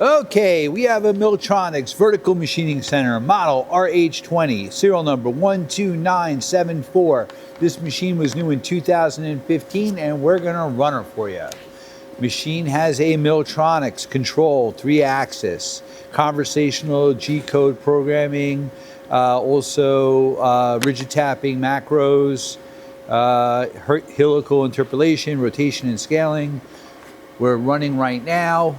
Okay, we have a Milltronics vertical machining center, model RH-20, serial number 12974. This machine was new in 2015 and we're gonna run her for you. Machine has a Milltronics control, 3-axis, conversational G-code programming, also rigid tapping macros, helical interpolation, rotation and scaling. We're running right now.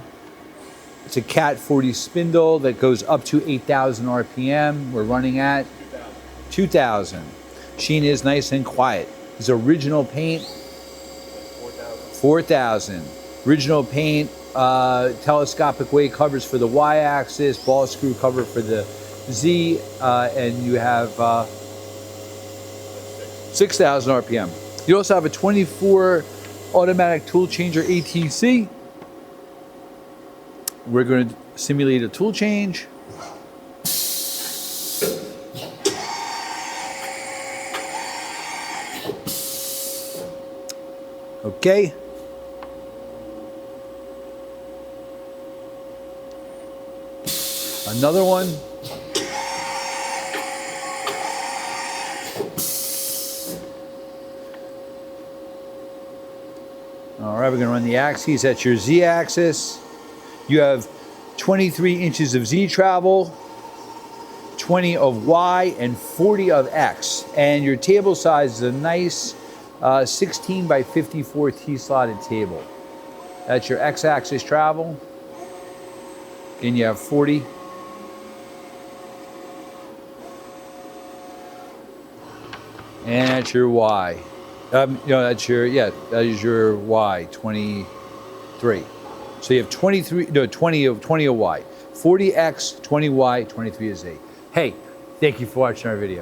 It's a Cat 40 spindle that goes up to 8,000 RPM. We're running at 2,000. Machine is nice and quiet. His original paint, 4,000. Original paint, telescopic weight covers for the Y-axis, ball screw cover for the Z, and you have 6,000 RPM. You also have a 24 automatic tool changer ATC. We're going to simulate a tool change. Okay. Another one. All right, we're going to run the axes. That's your Z axis. You have 23 inches of Z travel, 20 of Y, and 40 of X. And your table size is a nice 16 by 54 T-slotted table. That's your X axis travel. And you have 40. And that's your Y. That is your Y, 23. So you have 20 of Y. 40X, 20Y, 23 is Z. Hey, thank you for watching our video.